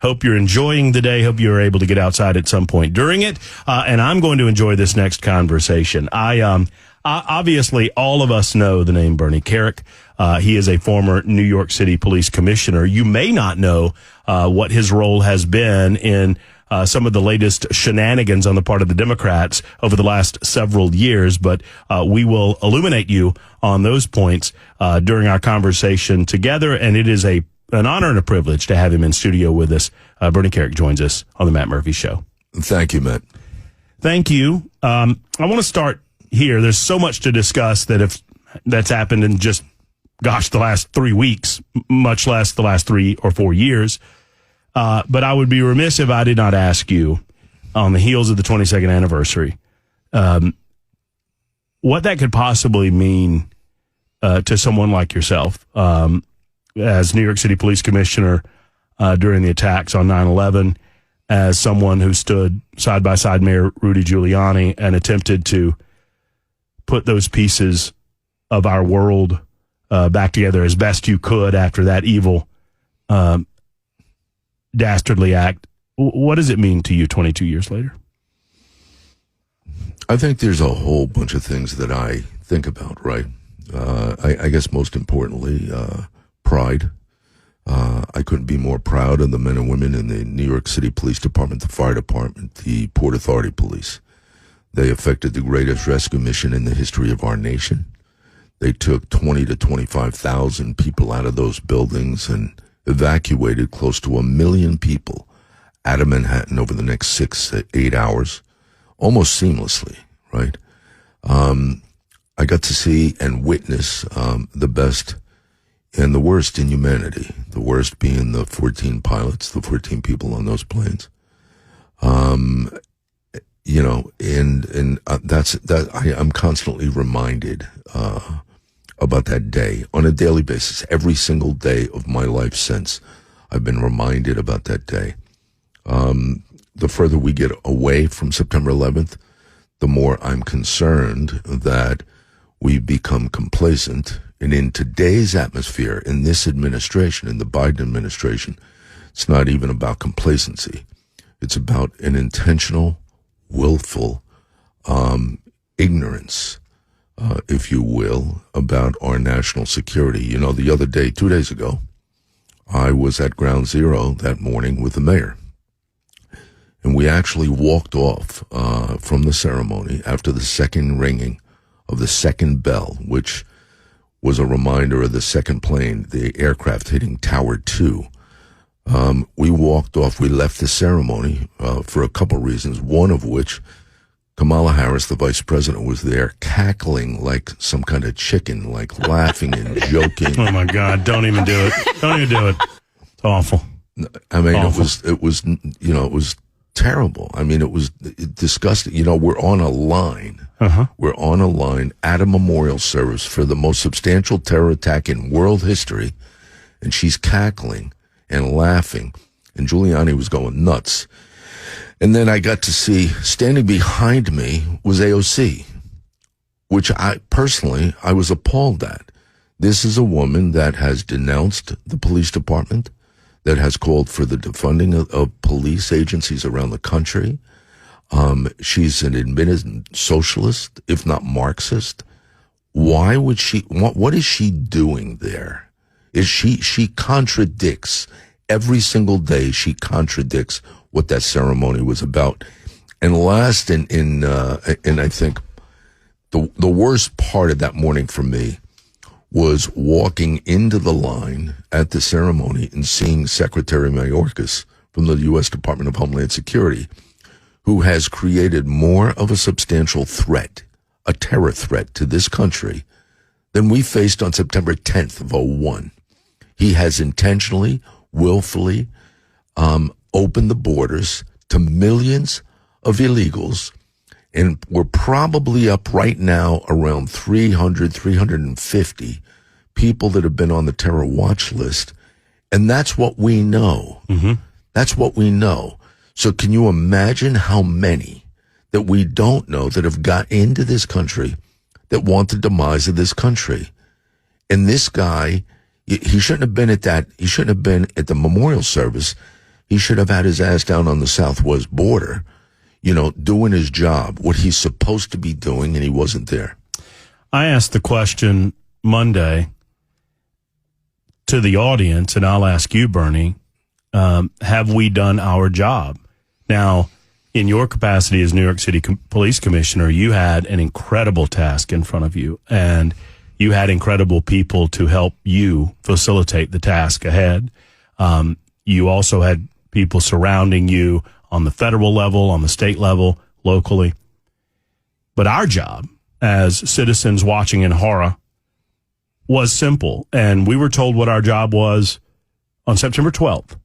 Hope you're enjoying the day. Hope you're able to get outside at some point during it. And I'm going to enjoy this next conversation. Obviously, all of us know the name Bernie Kerik. He is a former New York City police commissioner. You may not know what his role has been in some of the latest shenanigans on the part of the Democrats over the last several years, but we will illuminate you on those points during our conversation together, and it is an honor and a privilege to have him in studio with us. Bernie Kerik joins us on the Matt Murphy Show. Thank you, Matt. Thank you. I want to start here. There's so much to discuss that's happened in just, the last 3 weeks, much less the last 3 or 4 years. But I would be remiss if I did not ask you, on the heels of the 22nd anniversary, what that could possibly mean to someone like yourself, as New York City Police Commissioner during the attacks on 9/11, as someone who stood side by side Mayor Rudy Giuliani and attempted to put those pieces of our world back together as best you could after that evil, dastardly act. What does it mean to you 22 years later? I think there's a whole bunch of things that I think about, right? I guess most importantly, pride. I couldn't be more proud of the men and women in the New York City Police Department, the Fire Department, the Port Authority Police. They effected the greatest rescue mission in the history of our nation. They took 20 to 25,000 people out of those buildings and evacuated close to 1 million people out of Manhattan over the next 6 to 8 hours, almost seamlessly, right? I got to see and witness the best and the worst in humanity, the worst being the 14 pilots, the 14 people on those planes. I'm constantly reminded about that day on a daily basis. Every single day of my life since, I've been reminded about that day. The further we get away from September 11th, the more I'm concerned that we become complacent. And in today's atmosphere, in this administration, in the Biden administration, it's not even about complacency. It's about an intentional, willful ignorance, if you will, about our national security. You know, the other day, 2 days ago, I was at Ground Zero that morning with the mayor. And we actually walked off from the ceremony after the second ringing of the second bell, which was a reminder of the second plane, the aircraft hitting Tower 2. We walked off. We left the ceremony for a couple reasons, one of which Kamala Harris, the vice president, was there cackling like some kind of chicken, like laughing and joking. Oh, my God. Don't even do it. Don't even do it. It's awful. I mean, awful. It was terrible. I mean, it was disgusting. You know, we're on a line. We're on a line at a memorial service for the most substantial terror attack in world history, and she's cackling and laughing, and Giuliani was going nuts. And then I got to see, standing behind me was AOC, which I was appalled at. This is a woman that has denounced the police department, that has called for the defunding of police agencies around the country. She's an admitted socialist, if not Marxist. Why would she, what is she doing there? She contradicts every single day. She contradicts what that ceremony was about. And last, and I think the worst part of that morning for me was walking into the line at the ceremony and seeing Secretary Mayorkas from the U.S. Department of Homeland Security, who has created more of a substantial threat, a terror threat to this country than we faced on September 10th of 2001. He has intentionally, willfully opened the borders to millions of illegals, and we're probably up right now around 350 people that have been on the terror watch list. And that's what we know. Mm-hmm. That's what we know. So can you imagine how many that we don't know that have got into this country that want the demise of this country? And this guy, he shouldn't have been at that. He shouldn't have been at the memorial service, He should have had his ass down on the southwest border, doing his job, what he's supposed to be doing, and he wasn't there. I asked the question Monday to the audience, and I'll ask you, Bernie, have we done our job? Now, in your capacity as New York City Police Commissioner, you had an incredible task in front of you, and you had incredible people to help you facilitate the task ahead. You also had people surrounding you on the federal level, on the state level, locally. But our job as citizens watching in horror was simple, and we were told what our job was on September 12th,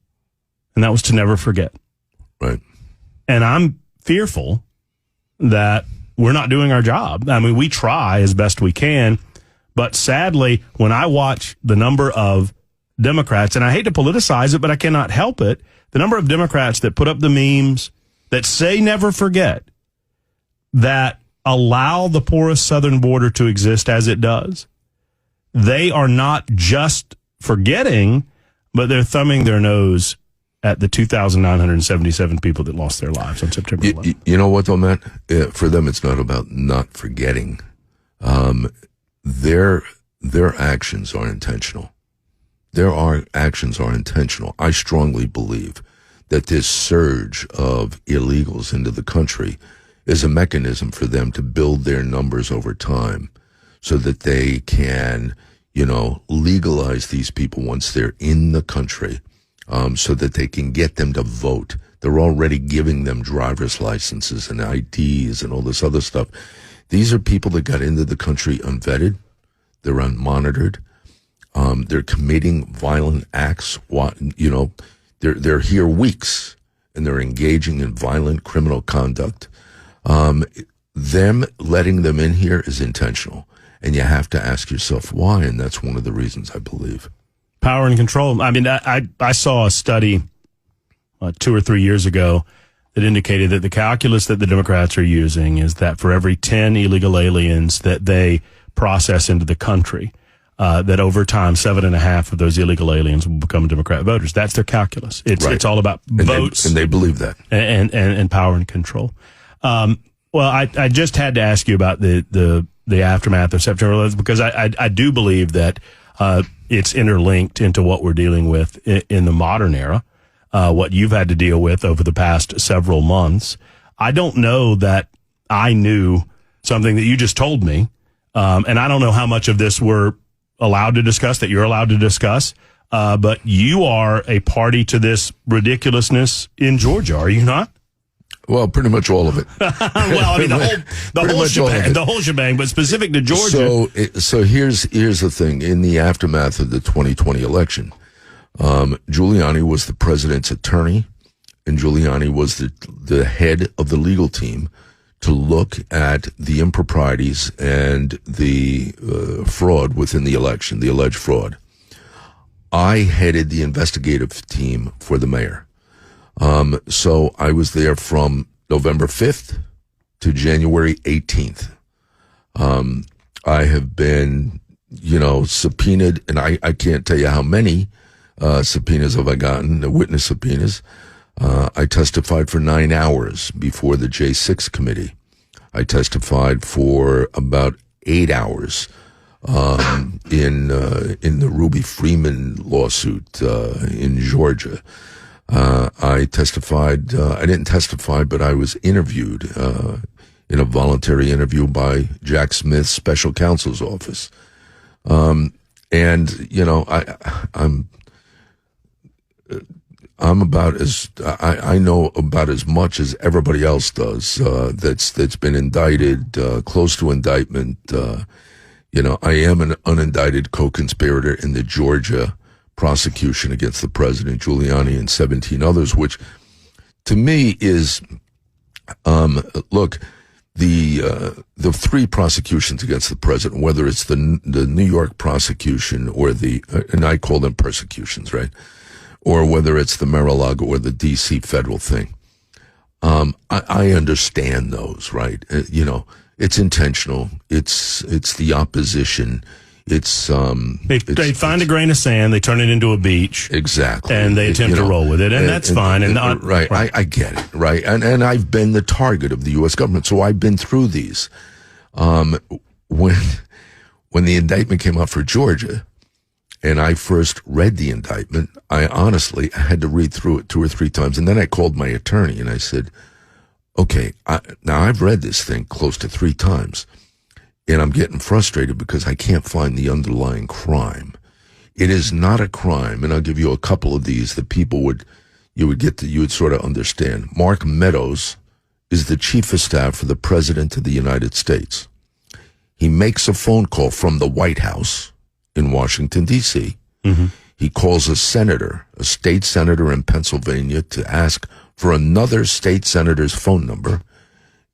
and that was to never forget. Right. And I'm fearful that we're not doing our job. I mean, we try as best we can, but sadly, when I watch the number of Democrats, and I hate to politicize it, but I cannot help it, the number of Democrats that put up the memes that say never forget, that allow the porous southern border to exist as it does, they are not just forgetting, but they're thumbing their nose at the 2,977 people that lost their lives on September 11th. You know what, though, Matt? For them, it's not about not forgetting. Their actions are intentional. Their actions are intentional. I strongly believe that this surge of illegals into the country is a mechanism for them to build their numbers over time so that they can, legalize these people once they're in the country, so that they can get them to vote. They're already giving them driver's licenses and IDs and all this other stuff. These are people that got into the country unvetted. They're unmonitored. They're committing violent acts. They're here weeks, and they're engaging in violent criminal conduct. Them letting them in here is intentional, and you have to ask yourself why, and that's one of the reasons I believe. Power and control. I mean, I saw a study 2 or 3 years ago that indicated that the calculus that the Democrats are using is that for every 10 illegal aliens that they process into the country, that over time, 7.5 of those illegal aliens will become Democrat voters. That's their calculus. It's all about votes. And they believe that. And power and control. Well, I just had to ask you about the aftermath of September 11th, because I do believe that it's interlinked into what we're dealing with in the modern era, what you've had to deal with over the past several months. I don't know that I knew something that you just told me, and I don't know how much of this we're allowed to discuss, that you're allowed to discuss, but you are a party to this ridiculousness in Georgia, are you not? Well, pretty much all of it. Well, I mean, the whole shebang, but specific to Georgia. So here's the thing. In the aftermath of the 2020 election, Giuliani was the president's attorney, and Giuliani was the head of the legal team to look at the improprieties and the fraud within the election, the alleged fraud. I headed the investigative team for the mayor. So I was there from November 5th to January 18th. I have been, subpoenaed, and I can't tell you how many subpoenas have I gotten, the witness subpoenas. I testified for 9 hours before the J6 committee. I testified for about 8 hours in the Ruby Freeman lawsuit in Georgia. I testified. I didn't testify, but I was interviewed in a voluntary interview by Jack Smith's special counsel's office. I'm about as I know about as much as everybody else does that's been indicted, close to indictment. I am an unindicted co-conspirator in the Georgia prosecution against the president, Giuliani, and 17 others, which to me is, look, the 3 prosecutions against the president, whether it's the New York prosecution or and I call them persecutions, right? Or whether it's the Mar-a-Lago or the D.C. federal thing. I understand those, right? It's intentional. It's the opposition. It's they find a grain of sand, they turn it into a beach, exactly, and they attempt to roll with it, and that's fine. Right, I get it, right, and I've been the target of the U.S. government, so I've been through these. When the indictment came out for Georgia, and I first read the indictment, I honestly had to read through it 2 or 3 times, and then I called my attorney and I said, "Okay, now I've read this thing close to 3 times." And I'm getting frustrated because I can't find the underlying crime. It is not a crime, and I'll give you a couple of these that you would sort of understand. Mark Meadows is the chief of staff for the President of the United States. He makes a phone call from the White House in Washington, D.C. Mm-hmm. He calls a state senator in Pennsylvania, to ask for another state senator's phone number,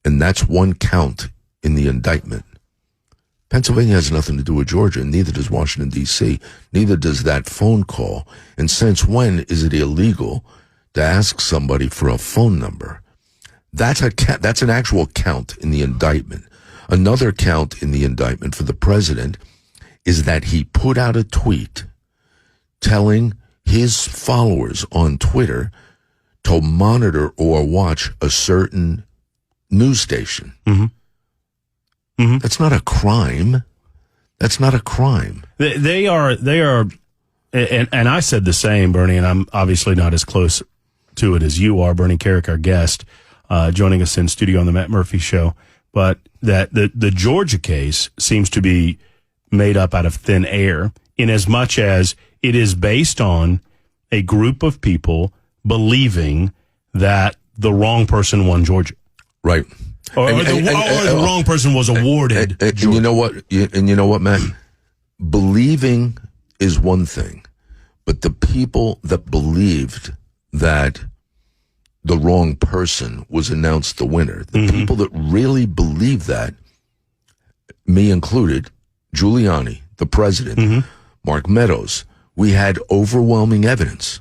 and that's one count in the indictment. Pennsylvania has nothing to do with Georgia, and neither does Washington, D.C. Neither does that phone call. And since when is it illegal to ask somebody for a phone number? That's an actual count in the indictment. Another count in the indictment for the president is that he put out a tweet telling his followers on Twitter to monitor or watch a certain news station. Mm-hmm. Mm-hmm. That's not a crime. That's not a crime. They are, and I said the same, Bernie, and I'm obviously not as close to it as you are. Bernie Kerik, our guest, joining us in studio on the Matt Murphy Show. But that the Georgia case seems to be made up out of thin air, in as much as it is based on a group of people believing that the wrong person won Georgia. Right. Or the wrong person was awarded. And you know what? And you know what, Matt? Believing is one thing, but the people that believed that the wrong person was announced the winner, the people that really believe that, me included, Giuliani, the president, Mark Meadows, we had overwhelming evidence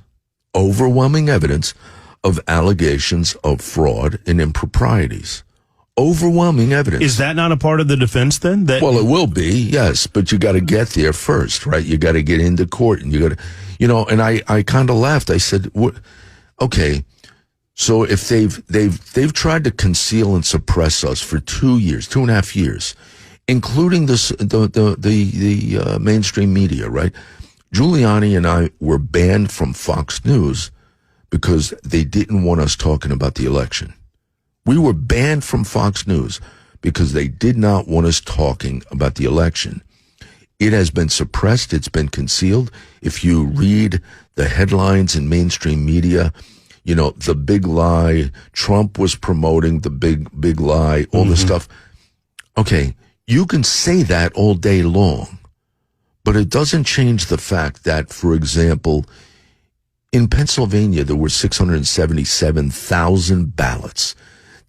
of allegations of fraud and improprieties. Overwhelming evidence. Is that not a part of the defense then? Well, it will be, yes, but you got to get there first, right? You got to get into court, and you got to, and I kind of laughed. I said, "What? Okay, so if they've tried to conceal and suppress us for 2.5 years, including the mainstream media, right? Giuliani and I were banned from Fox News because they didn't want us talking about the election. We were banned from Fox News because they did not want us talking about the election. It has been suppressed. It's been concealed. If you read the headlines in mainstream media, the big lie, Trump was promoting the big lie, all this stuff. Okay, you can say that all day long, but it doesn't change the fact that, for example, in Pennsylvania, there were 677,000 ballots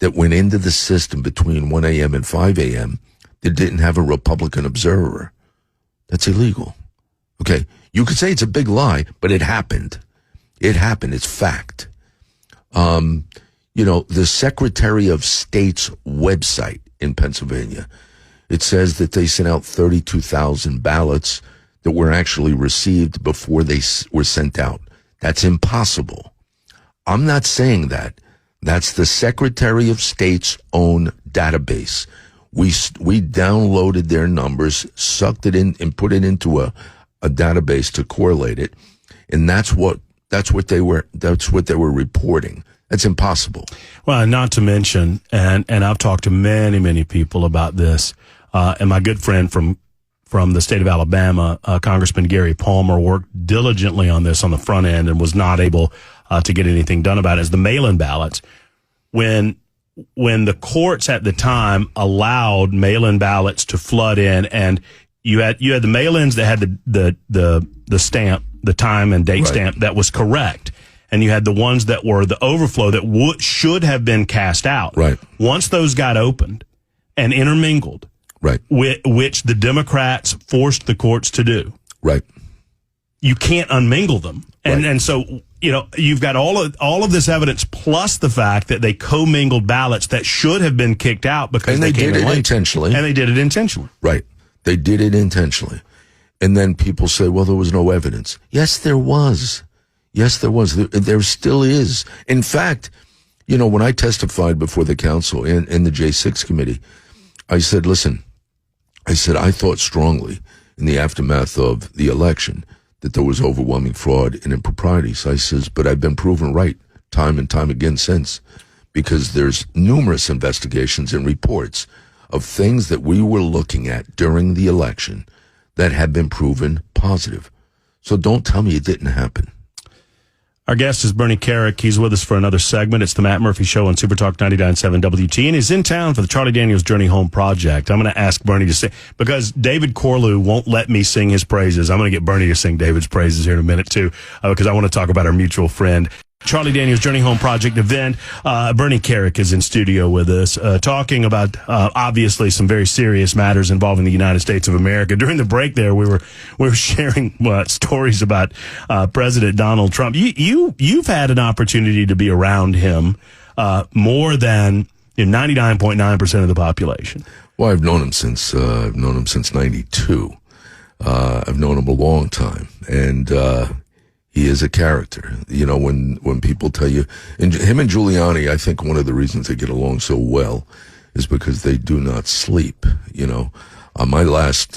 that went into the system between 1 a.m. and 5 a.m. that didn't have a Republican observer. That's illegal. Okay, you could say it's a big lie, but it happened. It happened. It's fact. The Secretary of State's website in Pennsylvania, it says that they sent out 32,000 ballots that were actually received before they were sent out. That's impossible. I'm not saying that. That's the Secretary of State's own database. We downloaded their numbers, sucked it in, and put it into a database to correlate it, and that's what they were reporting. That's impossible. Well, not to mention, and I've talked to many people about this, and my good friend from the state of Alabama, Congressman Gary Palmer, worked diligently on this on the front end and was not able to get anything done about it, is the mail-in ballots. When the courts at the time allowed mail-in ballots to flood in, and you had the mail-ins that had the stamp, the time and date stamp that was correct, and you had the ones that were the overflow that should have been cast out. Right. Once those got opened and intermingled, right, which the Democrats forced the courts to do, right, you can't unmingle them, and so you've got all of this evidence plus the fact that they commingled ballots that should have been kicked out because they did it late. intentionally, and they did it intentionally. Right, they did it intentionally, And then people say, well, there was no evidence. Yes, there was. Yes, there was. There still is. In fact, when I testified before the council in the J6 committee, I said, listen, I thought strongly in the aftermath of the election that there was overwhelming fraud and improprieties. I says, but I've been proven right time and time again since, because there's numerous investigations and reports of things that we were looking at during the election that have been proven positive. So don't tell me it didn't happen. Our guest is Bernie Kerik. He's with us for another segment. It's the Matt Murphy Show on Super Talk 99.7 WT, and he's in town for the Charlie Daniels Journey Home Project. I'm going to ask Bernie to sing, because David Corlew won't let me sing his praises. I'm going to get Bernie to sing David's praises here in a minute, too, because I want to talk about our mutual friend. Charlie Daniels Journey Home Project event. Bernie Kerik is in studio with us, talking about obviously some very serious matters involving the United States of America. During the break there, we were sharing stories about President Donald Trump. You've had an opportunity to be around him more than 99.9% of the population. Well, I've known him since '92. I've known him a long time, and he is a character. When people tell you, and him and Giuliani, I think one of the reasons they get along so well is because they do not sleep. My last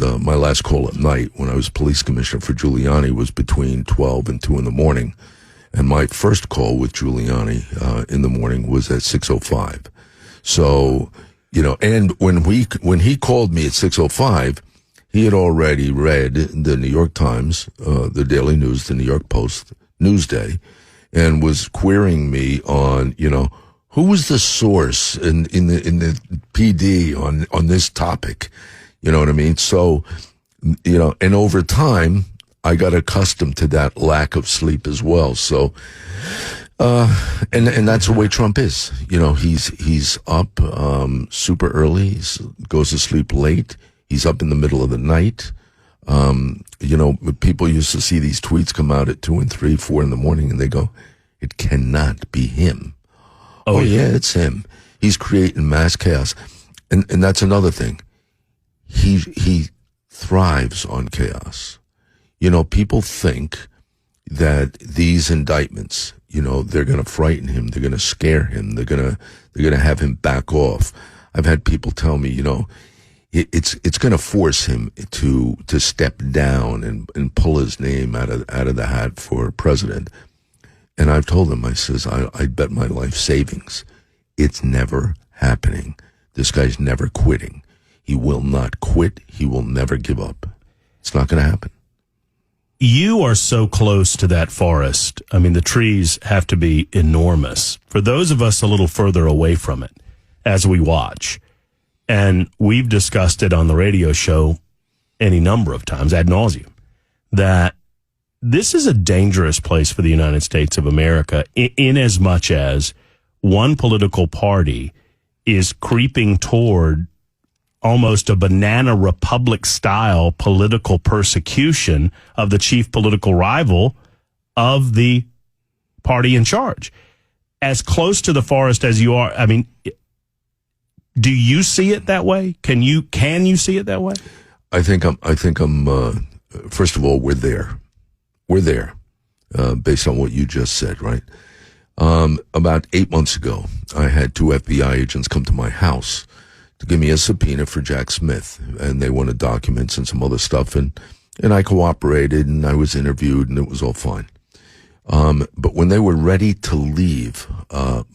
call at night when I was police commissioner for Giuliani was between 12 and 2 in the morning, and my first call with Giuliani in the morning was at 6:05. So, and when he called me at 6:05. He had already read the New York Times, the Daily News, the New York Post, Newsday, and was querying me on, who was the source in the PD on this topic. You know what I mean? So, and over time, I got accustomed to that lack of sleep as well. So, and that's the way Trump is. He's up super early, goes to sleep late. He's up in the middle of the night. People used to see these tweets come out at 2 and 3, 4 in the morning, and they go, it cannot be him. Oh yeah, it's him. He's creating mass chaos. And that's another thing. He thrives on chaos. People think that these indictments, they're going to frighten him. They're going to scare him. They're going to have him back off. I've had people tell me, it's going to force him to step down and pull his name out of the hat for president. And I've told him, I says, I bet my life savings. It's never happening. This guy's never quitting. He will not quit. He will never give up. It's not going to happen. You are so close to that forest. I mean, the trees have to be enormous. For those of us a little further away from it, as we watch, and we've discussed it on the radio show any number of times, ad nauseum, that this is a dangerous place for the United States of America in as much as one political party is creeping toward almost a banana republic style political persecution of the chief political rival of the party in charge. As close to the forest as you are, I mean, do you see it that way? Can you see it that way? I think I'm, first of all, we're there. We're there, based on what you just said, right? About 8 months ago, I had 2 FBI agents come to my house to give me a subpoena for Jack Smith, and they wanted documents and some other stuff, and I cooperated, and I was interviewed, and it was all fine. But when they were ready to leave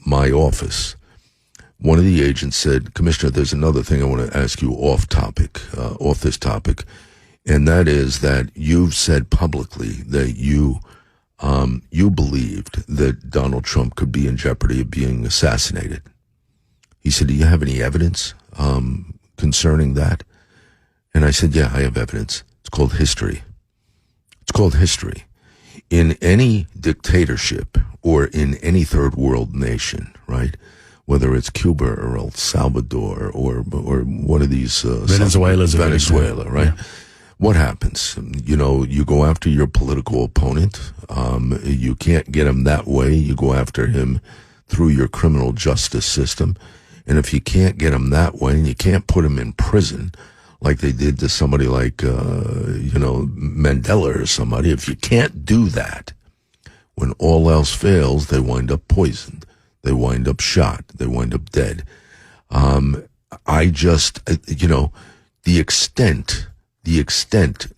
my office, one of the agents said, Commissioner, there's another thing I want to ask you off this topic, and that is that you've said publicly that you believed that Donald Trump could be in jeopardy of being assassinated. He said, do you have any evidence concerning that? And I said, yeah, I have evidence. It's called history. It's called history. In any dictatorship or in any third world nation, right? Whether it's Cuba or El Salvador or one of these Venezuela, right? Yeah. What happens? You go after your political opponent. You can't get him that way. You go after him through your criminal justice system. And if you can't get him that way and you can't put him in prison, like they did to somebody like, Mandela or somebody. If you can't do that, when all else fails, they wind up poisoned. They wind up shot. They wind up dead. The extent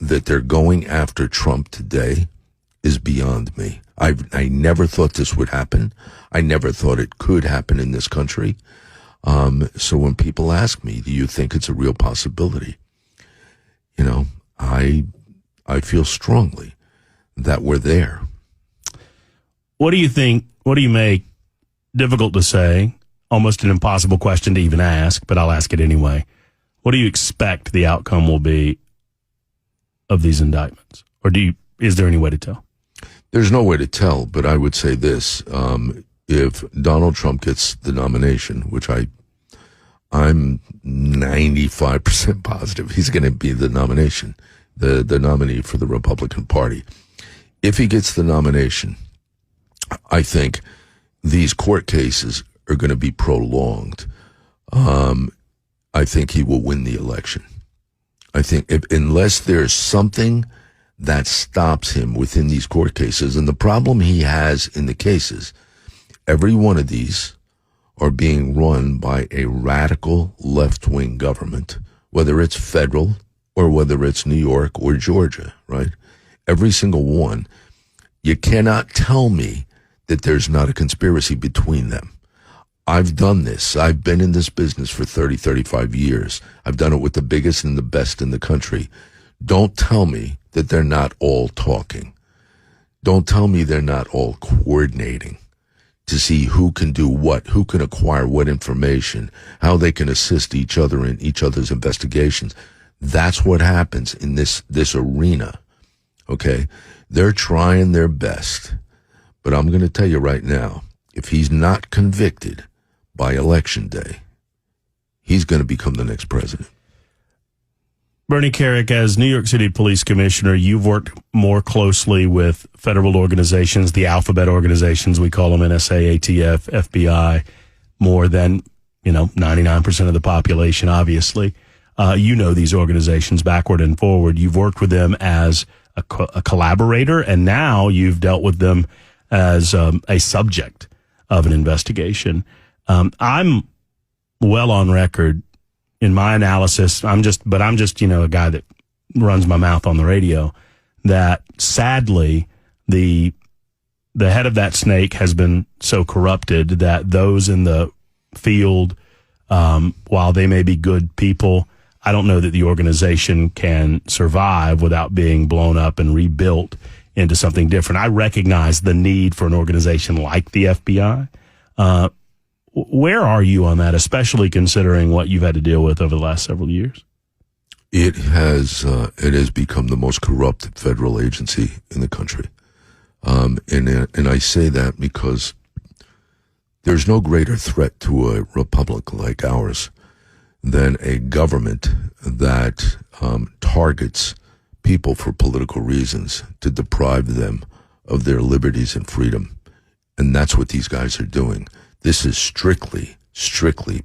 that they're going after Trump today is beyond me. I never thought this would happen. I never thought it could happen in this country. So when people ask me, do you think it's a real possibility? I feel strongly that we're there. What do you think? What do you make? Difficult to say, almost an impossible question to even ask, but I'll ask it anyway. What do you expect the outcome will be of these indictments? Or is there any way to tell? There's no way to tell, but I would say this. If Donald Trump gets the nomination, which I'm 95% positive he's going to be the nominee for the Republican Party. If he gets the nomination, I think these court cases are going to be prolonged. I think he will win the election. I think unless there's something that stops him within these court cases, and the problem he has in the cases, every one of these are being run by a radical left-wing government, whether it's federal or whether it's New York or Georgia, right? Every single one. You cannot tell me that there's not a conspiracy between them. I've done this. I've been in this business for 30, 35 years. I've done it with the biggest and the best in the country. Don't tell me that they're not all talking. Don't tell me they're not all coordinating to see who can do what, who can acquire what information, how they can assist each other in each other's investigations. That's what happens in this arena, okay? They're trying their best. But I'm going to tell you right now, if he's not convicted by Election Day, he's going to become the next president. Bernie Kerik, as New York City Police Commissioner, you've worked more closely with federal organizations, the alphabet organizations, we call them NSA, ATF, FBI, more than, 99% of the population, obviously. You know these organizations backward and forward. You've worked with them as a collaborator, and now you've dealt with them as a subject of an investigation. I'm well on record in my analysis. I'm just a guy that runs my mouth on the radio, that sadly the head of that snake has been so corrupted that those in the field, while they may be good people, I don't know that the organization can survive without being blown up and rebuilt into something different. I recognize the need for an organization like the FBI. Where are you on that, especially considering what you've had to deal with over the last several years? It has become the most corrupt federal agency in the country. And I say that because there's no greater threat to a republic like ours than a government that targets people for political reasons to deprive them of their liberties and freedom. And that's what these guys are doing. This is strictly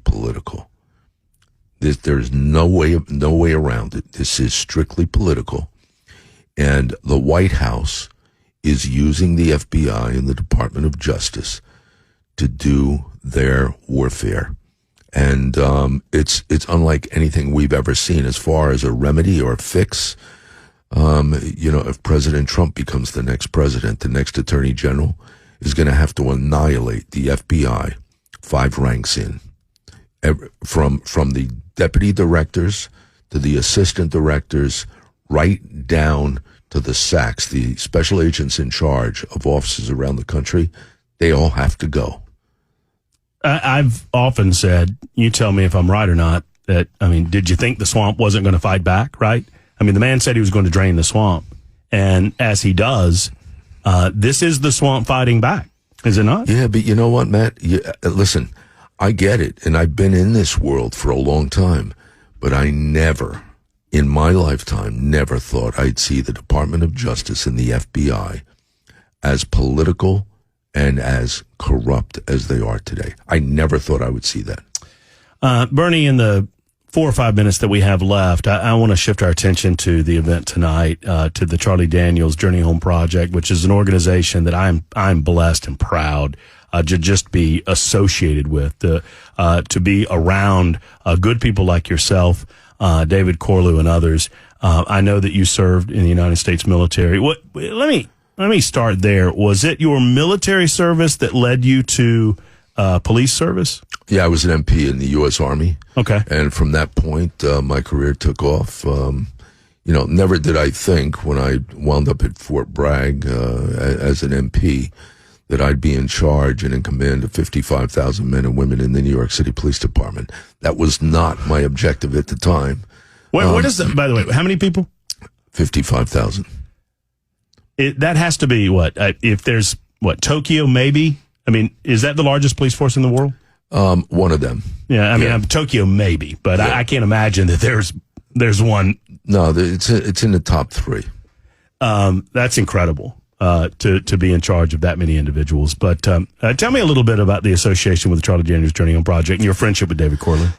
political. There's no way around it. This is strictly political. And the White House is using the FBI and the Department of Justice to do their warfare. And it's unlike anything we've ever seen as far as a remedy or a fix. If President Trump becomes the next president, the next attorney general is going to have to annihilate the FBI 5 ranks in, from the deputy directors to the assistant directors, right down to the SACs, the special agents in charge of offices around the country. They all have to go. I've often said, you tell me if I'm right or not, did you think the swamp wasn't going to fight back, right? The man said he was going to drain the swamp. And as he does, this is the swamp fighting back, is it not? Yeah, but you know what, Matt? Listen, I get it, and I've been in this world for a long time, but I never, in my lifetime, never thought I'd see the Department of Justice and the FBI as political and as corrupt as they are today. I never thought I would see that. Bernie, in the 4 or 5 minutes that we have left, I want to shift our attention to the event tonight, to the Charlie Daniels Journey Home Project, which is an organization that I'm blessed and proud to just be associated with, to be around good people like yourself, David Corlew and others. I know that you served in the United States military. Let me start there. Was it your military service that led you to police service? Yeah, I was an MP in the U.S. Army. Okay. And from that point, my career took off. Never did I think when I wound up at Fort Bragg as an MP that I'd be in charge and in command of 55,000 men and women in the New York City Police Department. That was not my objective at the time. What is that, by the way, how many people? 55,000. That has to be what? If there's, Tokyo maybe? I mean, is that the largest police force in the world? One of them. Yeah, I mean, Tokyo maybe, but yeah. I can't imagine that there's one. No, it's in the top 3. That's incredible to be in charge of that many individuals. But tell me a little bit about the association with the Charlie Daniels Journey Home Project and your friendship with David Corlew.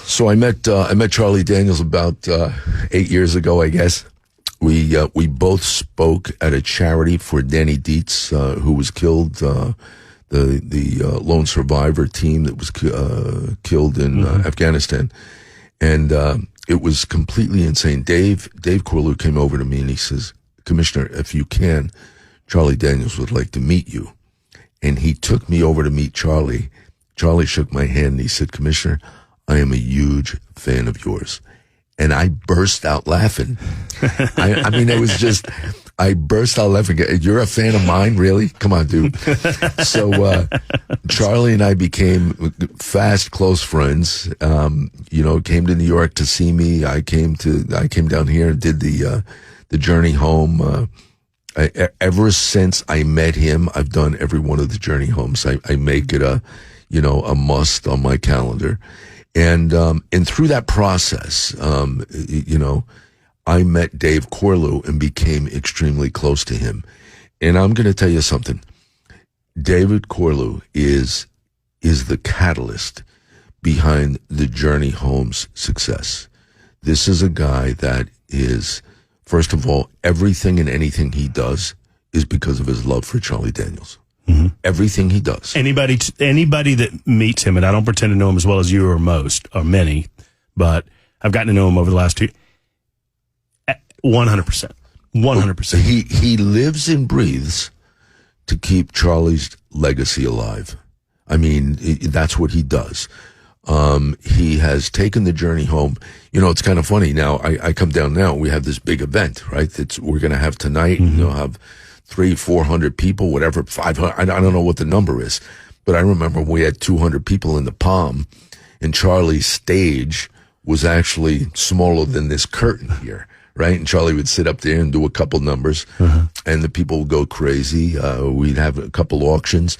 So I met Charlie Daniels about 8 years ago, I guess. We both spoke at a charity for Danny Dietz, who was killed. The lone survivor team that was killed in Afghanistan, and it was completely insane. Dave Corlew came over to me and he says, "Commissioner, if you can, Charlie Daniels would like to meet you." And he took me over to meet Charlie. Charlie shook my hand and he said, "Commissioner, I am a huge fan of yours." And I burst out laughing. I mean, it was just, I burst out laughing. "You're a fan of mine, really? Come on, dude." So Charlie and I became fast, close friends. Came to New York to see me. I came down here and did the journey home. Ever since I met him, I've done every one of the journey homes. I make it a must on my calendar. And through that process, I met Dave Corlew and became extremely close to him. And I'm going to tell you something. David Corlew is the catalyst behind the Journey Home's success. This is a guy that is, first of all, everything and anything he does is because of his love for Charlie Daniels. Mm-hmm. Everything he does. Anybody that meets him, and I don't pretend to know him as well as you or most or many, but I've gotten to know him over the last 2 100%. 100%. He lives and breathes to keep Charlie's legacy alive. I mean, that's what he does. He has taken the journey home. It's kind of funny. Now, I come down now, we have this big event, right? We're going to have tonight, mm-hmm. Have 300-400 people, whatever, 500. I don't know what the number is, but I remember we had 200 people in the Palm, and Charlie's stage was actually smaller than this curtain here, right? And Charlie would sit up there and do a couple numbers, and the people would go crazy. We'd have a couple auctions,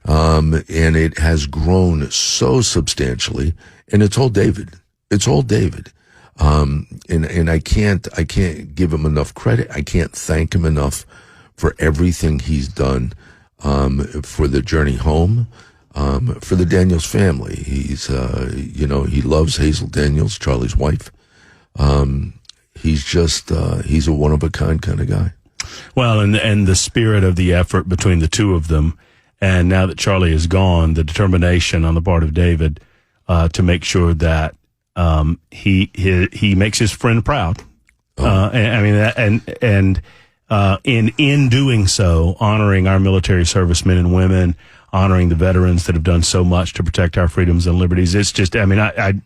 and it has grown so substantially. And it's all David. It's all David. And I can't give him enough credit. I can't thank him enough for everything he's done, for the journey home, for the Daniels family. He's, he loves Hazel Daniels, Charlie's wife. He's just, he's a one-of-a-kind kind of guy. Well, and the spirit of the effort between the two of them, and now that Charlie is gone, the determination on the part of David to make sure that he makes his friend proud. In doing so, honoring our military servicemen and women, honoring the veterans that have done so much to protect our freedoms and liberties. It's just, I literally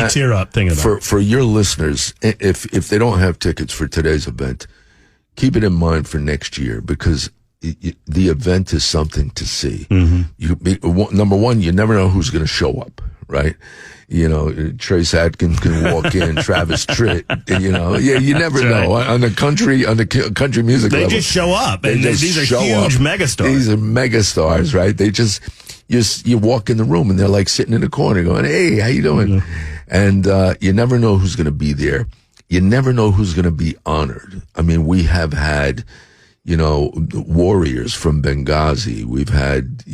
tear up thinking about it. For your listeners, if they don't have tickets for today's event, keep it in mind for next year, because the event is something to see. Mm-hmm. Number one, you never know who's going to show up, right? Trace Adkins can walk in, Travis Tritt, you never know. On the country music level. They just show up, and these are huge megastars. These are megastars, right? They just, you walk in the room and they're like sitting in the corner going, "Hey, how you doing?" Mm-hmm. And you never know who's going to be there. You never know who's going to be honored. I mean, we have had, warriors from Benghazi. We've had,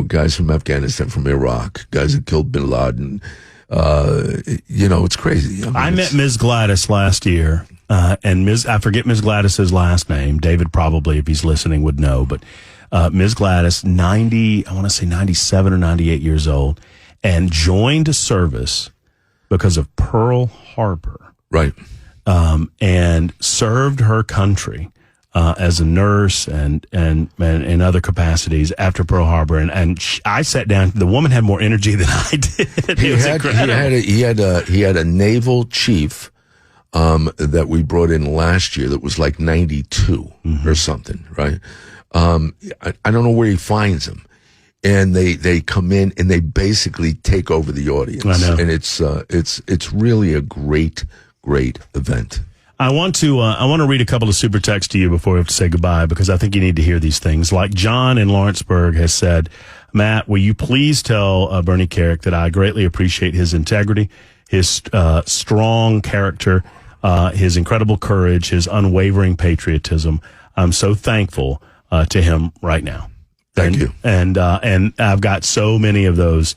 guys from Afghanistan, from Iraq, guys that killed bin Laden. It's crazy. I met Ms. Gladys last year, and I forget Ms. Gladys's last name. David probably, if he's listening, would know. But Ms. Gladys, I want to say 97 or 98 years old, and joined a service because of Pearl Harbor. Right. And served her country as a nurse and in other capacities after Pearl Harbor. And I sat down. The woman had more energy than I did. He had a naval chief that we brought in last year that was like 92 or something, right? I don't know where he finds them. And they come in and they basically take over the audience. I know. And it's really a great event. I want to read a couple of super texts to you before we have to say goodbye, because I think you need to hear these things. Like John in Lawrenceburg has said, Matt, will you please tell Bernie Kerik that I greatly appreciate his integrity, his strong character, his incredible courage, his unwavering patriotism. I'm so thankful to him right now. Thank you. And I've got so many of those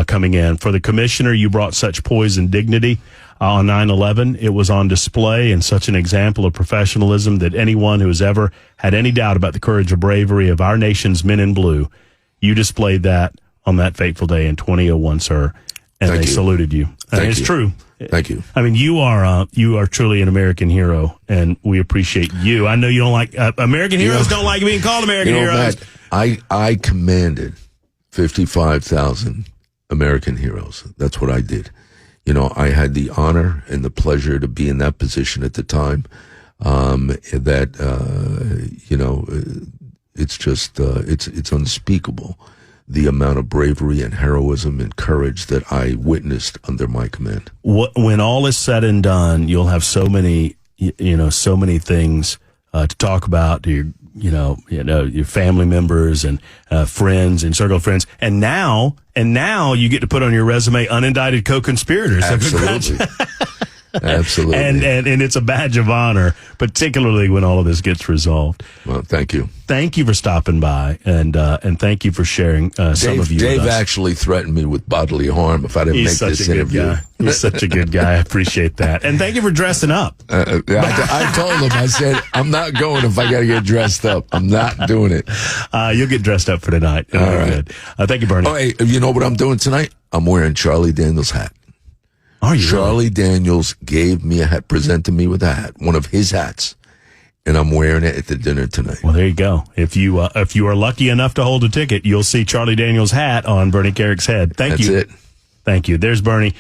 coming in. For the commissioner, you brought such poise and dignity on 9/11. It was on display and such an example of professionalism that anyone who has ever had any doubt about the courage or bravery of our nation's men in blue, you displayed that on that fateful day in 2001, sir. And they saluted you. And it's true. Thank you. I mean, you are truly an American hero, and we appreciate you. I know you don't like American heroes. Don't like being called American heroes. Matt, I commanded 55,000 American heroes. That's what I did. I had the honor and the pleasure to be in that position at the time. It's just it's unspeakable, the amount of bravery and heroism and courage that I witnessed under my command. When all is said and done, you'll have so many things to talk about to your family members and friends and circle of friends, and now you get to put on your resume unindicted co-conspirators. Absolutely. Absolutely. And it's a badge of honor, particularly when all of this gets resolved. Well, thank you. Thank you for stopping by, and thank you for sharing some of you. Dave with us. Actually threatened me with bodily harm if I didn't make this interview. He's such a good guy. I appreciate that. And thank you for dressing up. I told him, I said, I'm not going if I got to get dressed up. I'm not doing it. You'll get dressed up for tonight. It'll be good. Thank you, Bernie. Oh, hey, you know what I'm doing tonight? I'm wearing Charlie Daniels' hat. Are you? Charlie Daniels gave me a hat, presented me with a hat, one of his hats, and I'm wearing it at the dinner tonight. Well, there you go. If you are lucky enough to hold a ticket, you'll see Charlie Daniels' hat on Bernie Kerik's head. Thank you. That's it. Thank you. There's Bernie.